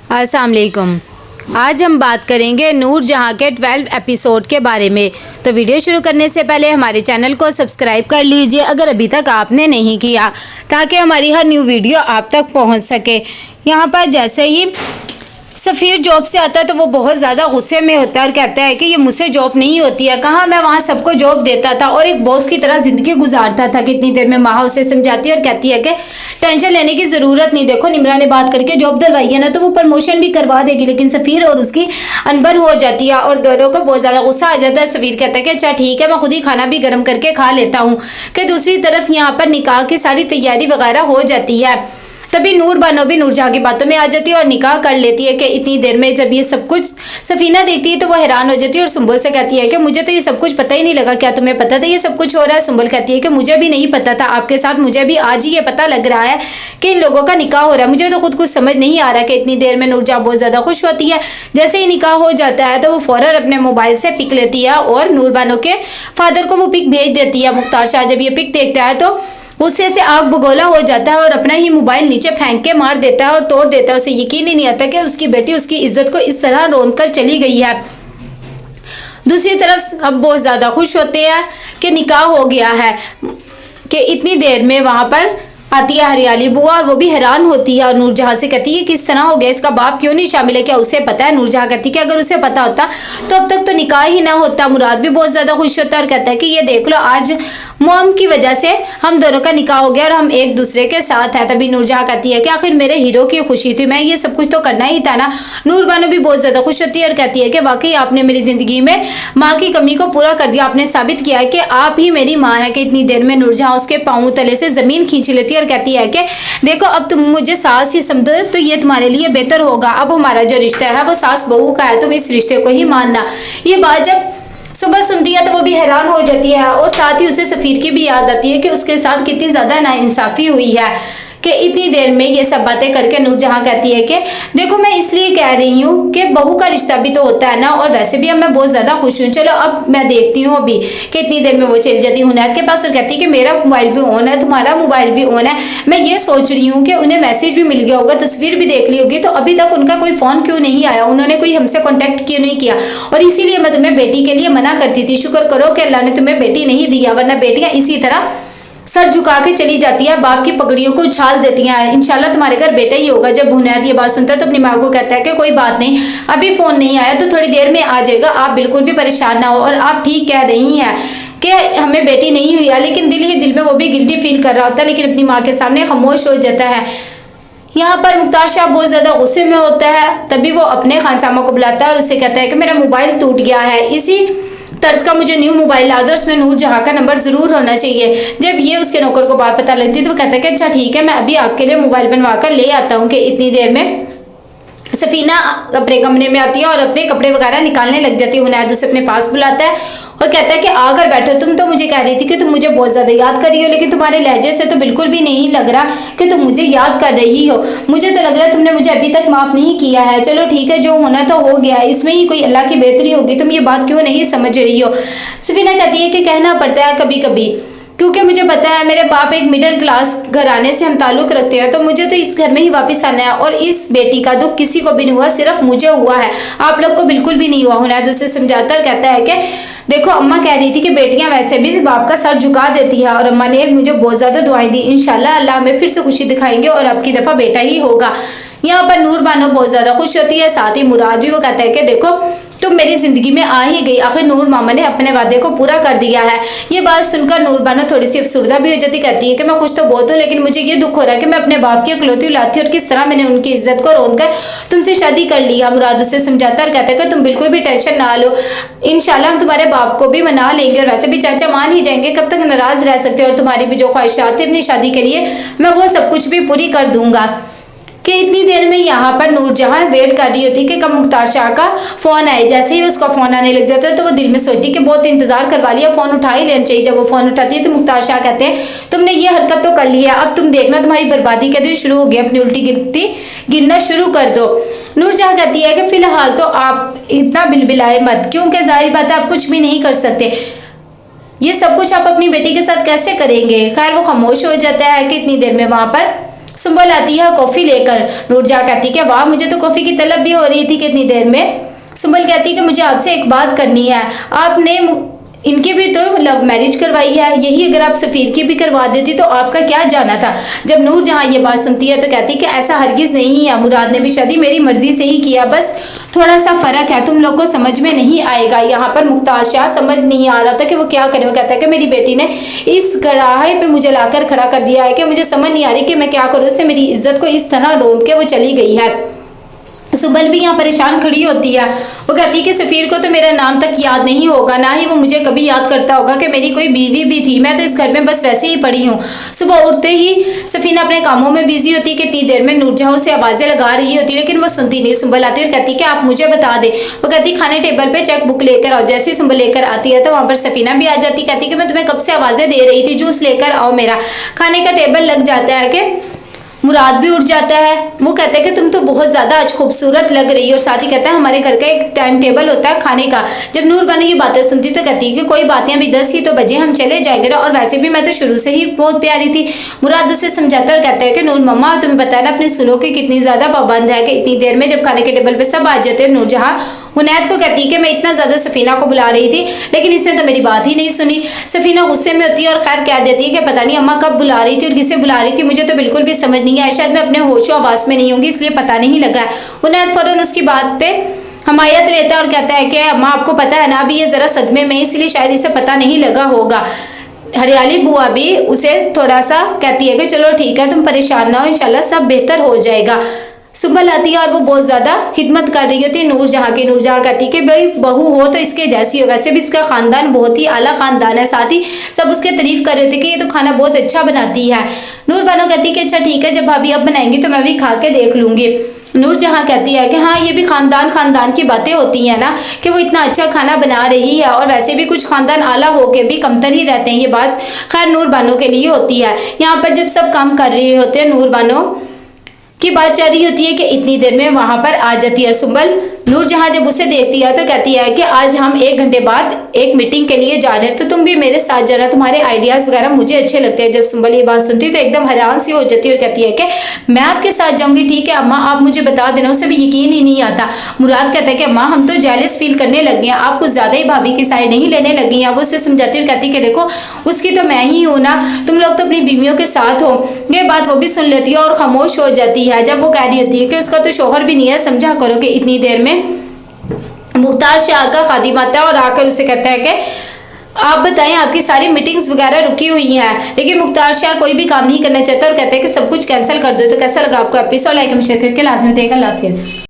अस्सलाम वालेकुम। आज हम बात करेंगे नूरजहां के 12 एपिसोड के बारे में। तो वीडियो शुरू करने से पहले हमारे चैनल को सब्सक्राइब कर लीजिए अगर अभी तक आपने नहीं किया, ताकि हमारी हर न्यू वीडियो आप तक पहुंच सके। यहाँ पर जैसे ही सफ़ीर जॉब से आता है तो वो बहुत ज़्यादा गुस्से में होता है और कहता है कि ये मुझसे जॉब नहीं होती है, कहाँ मैं वहाँ सबको जॉब देता था और एक बॉस की तरह ज़िंदगी गुजारता था। कितनी देर में माँ उसे समझाती है और कहती है कि टेंशन लेने की ज़रूरत नहीं, देखो निम्रा ने बात करके जॉब दिलवाई है ना तो वो प्रमोशन भी करवा देगी। लेकिन सफ़ीर और उसकी अनबन हो जाती है और दोनों को बहुत ज़्यादा गुस्सा आ जाता है। सफ़ीर कहता है कि अच्छा ठीक है, मैं खुद ही खाना भी गर्म करके खा लेता हूँ। कि दूसरी तरफ यहाँ पर निकाह की सारी तैयारी वगैरह हो जाती है। तभी नूर बानो भी नूरजहां की बातों में आ जाती है और निकाह कर लेती है। कि इतनी देर में जब ये सब कुछ सफीना देखती है तो वो हैरान हो जाती है और सुंबुल से कहती है कि मुझे तो ये सब कुछ पता ही नहीं लगा, क्या तुम्हें पता था ये सब कुछ हो रहा है? सुंबुल कहती है कि मुझे भी नहीं पता था आपके साथ, मुझे भी आज ही ये पता लग रहा है कि इन लोगों का निकाह हो रहा है। मुझे तो खुद कुछ समझ नहीं आ रहा कि इतनी देर में नूरजहां बहुत ज़्यादा खुश होती है। जैसे ही निकाह हो जाता है तो वो फ़ौरन अपने मोबाइल से पिक लेती है और नूर बानो के फादर को वो पिक भेज देती है। मुख्तार शाह जब ये पिक देखता है तो गुस्से से आग बगोला हो जाता है और अपना ही मोबाइल नीचे फेंक के मार देता है और तोड़ देता है। उसे यकीन ही नहीं आता कि उसकी बेटी उसकी इज्जत को इस तरह रौंद कर चली गई है। दूसरी तरफ अब बहुत ज़्यादा खुश होते हैं कि निकाह हो गया है। कि इतनी देर में वहाँ पर आती है हरियाली बुआ और वो भी हैरान होती है और नूरजहां से कहती है किस तरह हो गया, इसका बाप क्यों नहीं शामिल है, क्या उसे पता है? नूरजहां कहती है कि अगर उसे पता होता तो अब तक तो निकाह ही ना होता। मुराद भी बहुत ज़्यादा खुश होता है और कहता है कि ये देख लो, आज मॉम की वजह से हम दोनों का निकाह हो गया और हम एक दूसरे के साथ हैं। तभी नूरजहां कहती है कि आखिर मेरे हीरो की खुशी थी, मैं ये सब कुछ तो करना ही था ना। नूर बानो भी बहुत ज़्यादा खुश होती है और कहती है कि वाकई आपने मेरी ज़िंदगी में माँ की कमी को पूरा कर दिया, आपने साबित किया है कि आप ही मेरी माँ है। कि इतनी देर में नूरजहां उसके पाँव तले से ज़मीन खींच लेती है और कहती है कि देखो अब तुम मुझे सास ही समझो तो ये तुम्हारे लिए बेहतर होगा। अब हमारा जो रिश्ता है वो सास बहू का है, तुम इस रिश्ते को ही मानना। ये बात जब सुबह सुनती है तो वो भी हैरान हो जाती है और साथ ही उसे सफ़ीर की भी याद आती है कि उसके साथ कितनी ज़्यादा नाइंसाफ़ी हुई है। कि इतनी देर में ये सब बातें करके नूरजहां कहती है कि देखो मैं इसलिए कह रही हूँ कि बहू का रिश्ता भी तो होता है ना, और वैसे भी अब मैं बहुत ज़्यादा खुश हूँ। चलो अब मैं देखती हूँ अभी। कि इतनी देर में वो चली जाती है हुनैद के पास और कहती है कि मेरा मोबाइल भी ऑन है, तुम्हारा मोबाइल भी ऑन है। मैं ये सोच रही हूँ कि उन्हें मैसेज भी मिल गया होगा, तस्वीर भी देख ली होगी, तो अभी तक उनका कोई फ़ोन क्यों नहीं आया, उन्होंने कोई हमसे कॉन्टैक्ट क्यों नहीं किया? और इसीलिए मैं तुम्हें बेटी के लिए मना करती थी। शुक्र करो कि अल्लाह ने तुम्हें बेटी नहीं दिया, वरना बेटियाँ इसी तरह सर झुका के चली जाती है, बाप की पगड़ियों को उछाल देती हैं। इंशाल्लाह तुम्हारे घर बेटा ही होगा। जब हुनैद ये बात सुनता है तो अपनी माँ को कहता है कि कोई बात नहीं, अभी फ़ोन नहीं आया तो थोड़ी देर में आ जाएगा, आप बिल्कुल भी परेशान ना हो। और आप ठीक कह रही हैं कि हमें बेटी नहीं हुई है, लेकिन दिल ही दिल में वो भी गिल्टी फील कर रहा होता है, लेकिन अपनी माँ के सामने खामोश हो जाता है। यहाँ पर मुख्तार शाह बहुत ज़्यादा गुस्से में होता है। तभी वो अपने खानसामा को बुलाता है और उससे कहता है कि मेरा मोबाइल टूट गया है, इसी तर्ज का मुझे न्यू मोबाइल ला दो, उसमें नूरजहां का नंबर ज़रूर होना चाहिए। जब ये उसके नौकर को बात पता लगती है तो वो कहता है कि अच्छा ठीक है, मैं अभी आपके लिए मोबाइल बनवा कर ले आता हूँ। कि इतनी देर में सफीना अपने कमरे में आती है और अपने कपड़े वगैरह निकालने लग जाती है। हुनैद उसे अपने पास बुलाता है और कहता है कि आकर बैठो, तुम तो मुझे कह रही थी कि तुम मुझे बहुत ज़्यादा याद कर रही हो, लेकिन तुम्हारे लहजे से तो बिल्कुल भी नहीं लग रहा कि तुम मुझे याद कर रही हो। मुझे तो लग रहा है तुमने मुझे अभी तक माफ़ नहीं किया है। चलो ठीक है, जो होना तो हो गया है, इसमें ही कोई अल्लाह की बेहतरी होगी, तुम ये बात क्यों नहीं समझ रही हो? सफीना कहती है कि कहना पड़ता है कभी कभी, क्योंकि मुझे पता है मेरे बाप एक मिडिल क्लास घराने से हम ताल्लुक़ रखते हैं, तो मुझे तो इस घर में ही वापस आना है और इस बेटी का दुख किसी को भी नहीं हुआ, सिर्फ मुझे हुआ है, आप लोग को बिल्कुल भी नहीं हुआ। हुनैद उसे समझाता और कहता है कि देखो अम्मा कह रही थी कि बेटियां वैसे भी बाप का सर झुका देती है और अम्मा ने मुझे बहुत ज़्यादा दुआएं दी, इंशाल्लाह अल्लाह हमें फिर से खुशी दिखाएंगे और अब की दफ़ा बेटा ही होगा। यहाँ पर नूर बानो बहुत ज़्यादा खुश होती है, साथ ही मुराद भी। वो कहता है कि देखो तुम मेरी ज़िंदगी में आ ही गई, आखिर नूर मामा ने अपने वादे को पूरा कर दिया है। ये बात सुनकर नूर बानो थोड़ी सी अफसुर्दा भी हो जाती, कहती है कि मैं खुश तो बहुत हूँ, लेकिन मुझे ये दुख हो रहा है कि मैं अपने बाप की इकलौती औलाद थी और किस तरह मैंने उनकी इज्जत को रोक कर तुमसे शादी कर लिया। मुराद उसे समझाता और कहता है कि तुम बिल्कुल भी टेंशन ना लो, इंशाल्लाह हम तुम्हारे बाप को भी मना लेंगे और वैसे भी चाचा मान ही जाएंगे, कब तक नाराज़ रह सकते हो, और तुम्हारी भी जो ख्वाहिशात थी अपनी शादी के लिए मैं वो सब कुछ भी पूरी कर दूंगा। कि इतनी देर में यहाँ पर नूरजहां वेट कर रही होती कि कब मुख्तार शाह का फ़ोन आए। जैसे ही उसका फ़ोन आने लग जाता है तो वो दिल में सोचती कि बहुत इंतज़ार करवा लिया, फ़ोन उठा ही लेना चाहिए। जब वो फ़ोन उठाती है तो मुख्तार शाह कहते हैं तुमने ये हरकत तो कर ली है, अब तुम देखना तुम्हारी बर्बादी के दिन शुरू हो गई, अपनी उल्टी गिनती गिनना शुरू कर दो। नूरजहां कहती है कि फ़िलहाल तो आप इतना बिलबिलाए मत, क्योंकि ज़ाहिर बात है आप कुछ भी नहीं कर सकते, ये सब कुछ आप अपनी बेटी के साथ कैसे करेंगे। खैर वो खामोश हो जाता है कि इतनी देर में वहाँ पर सुंबल आती है कॉफ़ी लेकर। नूरजहां कहती है वाह, मुझे तो कॉफ़ी की तलब भी हो रही थी कितनी देर में। सुंबल कहती है कि मुझे आपसे एक बात करनी है, आपने इनकी भी तो लव मैरिज करवाई है, यही अगर आप सफ़ीर की भी करवा देती तो आपका क्या जाना था। जब नूरजहां ये बात सुनती है तो कहती है कि ऐसा हरगिज़ नहीं है, मुराद ने भी शादी मेरी मर्जी से ही किया, बस थोड़ा सा फ़र्क है, तुम लोग को समझ में नहीं आएगा। यहाँ पर मुख्तार शाह समझ नहीं आ रहा था कि वो क्या करे। वो कहता है कि मेरी बेटी ने इस कड़ाहे पे मुझे लाकर खड़ा कर दिया है कि मुझे समझ नहीं आ रही कि मैं क्या करूँ। उसने मेरी इज्जत को इस तरह रोंद के वो चली गई है। सुंबल भी यहाँ परेशान खड़ी होती है। वो कहती है कि सफ़ीर को तो मेरा नाम तक याद नहीं होगा, ना ही वो मुझे कभी याद करता होगा कि मेरी कोई बीवी भी थी। मैं तो इस घर में बस वैसे ही पड़ी हूँ। सुबह उठते ही सफ़ीना अपने कामों में बिजी होती है कि इतनी देर में नूरजहां से आवाज़ें लगा रही होती है, लेकिन वो सुनती नहीं। सुंबल आती है और कहती है कि आप मुझे बता दें। वो कहती है खाने टेबल पर चेक बुक लेकर आओ। जैसे ही सुंबल लेकर आती है तो वहाँ पर सफ़ीना भी आ जाती, कहती है कि मैं तुम्हें कब से आवाज़ें दे रही थी, जूस लेकर आओ मेरा। खाने का टेबल लग जाता है कि मुराद भी उठ जाता है। वो कहता है कि तुम तो बहुत ज़्यादा आज खूबसूरत लग रही हो, और साथ ही कहता है हमारे घर का एक टाइम टेबल होता है खाने का। जब नूर बानो ये बातें सुनती तो कहती है कि कोई बात नहीं, अभी 10 ही तो बजे, हम चले जाएंगे ना, और वैसे भी मैं तो शुरू से ही बहुत प्यारी थी। मुराद उसे समझाता है और कहता है कि नूर मम्मा, तुम्हें पता है ना अपने सुलों की कितनी ज़्यादा पाबंद है कि इतनी देर में जब खाने के टेबल पर सब आ जाते हैं। नूरजहां मुनैद को कहती है कि मैं इतना ज़्यादा सफ़ीना को बुला रही थी, लेकिन इसने तो मेरी बात ही नहीं सुनी। सफ़ीना गुस्से में होती है और खैर कह देती है कि पता नहीं अम्मा कब बुला रही थी और किसे बुला रही थी, मुझे तो बिल्कुल भी समझ नहीं आया, शायद मैं अपने होशो आवास में नहीं होंगी इसलिए पता नहीं लगा है। मुनैद फ़ौरन उसकी बात पे हमायत लेता है और कहता है कि अम्मा आपको पता है ना, अभी ये ज़रा सदमे में, इसलिए शायद इसे पता नहीं लगा होगा। हरियाली बुआ भी उसे थोड़ा सा कहती है कि चलो ठीक है, तुम परेशान ना हो, इंशाल्लाह सब बेहतर हो जाएगा। सुंबल आती है और वो बहुत ज़्यादा खिदमत कर रही होती है नूरजहां की। नूरजहां कहती है कि भाई बहू हो तो इसके जैसी हो, वैसे भी इसका ख़ानदान बहुत ही आला ख़ानदान है। साथ ही सब उसके तारीफ़ कर रहे थे कि ये तो खाना बहुत अच्छा बनाती है। नूर बानो कहती है कि अच्छा ठीक है, जब भाभी अब बनाएंगी तो मैं भी खा के देख लूँगी। नूरजहां कहती है कि हाँ, ये भी ख़ानदान की बातें होती हैं ना, कि वो इतना अच्छा खाना बना रही है, और वैसे भी कुछ ख़ानदान आला होके भी कमतर ही रहते हैं। ये बात खैर नूर बानो के लिए होती है। यहाँ पर जब सब काम कर रहे होते हैं, नूर बानो की बात चल रही होती है कि इतनी देर में वहाँ पर आ जाती है सुंबल। नूरजहां जब उसे देखती है तो कहती है कि आज हम 1 घंटे बाद एक मीटिंग के लिए जा रहे हैं, तो तुम भी मेरे साथ जाना, तुम्हारे आइडियाज़ वगैरह मुझे अच्छे लगते हैं। जब सुंबल ये बात सुनती है तो एकदम हैरान सी हो जाती है और कहती है कि मैं आपके साथ जाऊँगी, ठीक है अम्मा, आप मुझे बता देना। उसे भी यकीन ही नहीं आता। मुराद कहता है कि अम्मा हम तो जेलस फील करने लग गए हैं, आप कुछ ज़्यादा ही भाभी की साइड नहीं लेने लगी हैं। वो उसे समझाती और कहती है कि देखो उसकी तो मैं ही हूँ ना, तुम लोग तो अपनी बीवियों के साथ हो। ये बात वो भी सुन लेती है और खामोश हो जाती है। जब वो कह रही होती है कि उसका तो शोहर भी नहीं है, समझा करो कि इतनी देर में मुख्तार शाह का खादिम आता है और आकर उसे कहता है कि आप बताएं, आपकी सारी मीटिंग्स वगैरह रुकी हुई हैं। लेकिन मुख्तार शाह कोई भी काम नहीं करना चाहता और कहता है कि सब कुछ कैंसिल कर दो। तो कैसा लगा आपको एपिसोड? लाइक एंड शेयर करके लाजमी देखिएगा। अल्लाह हाफिज़।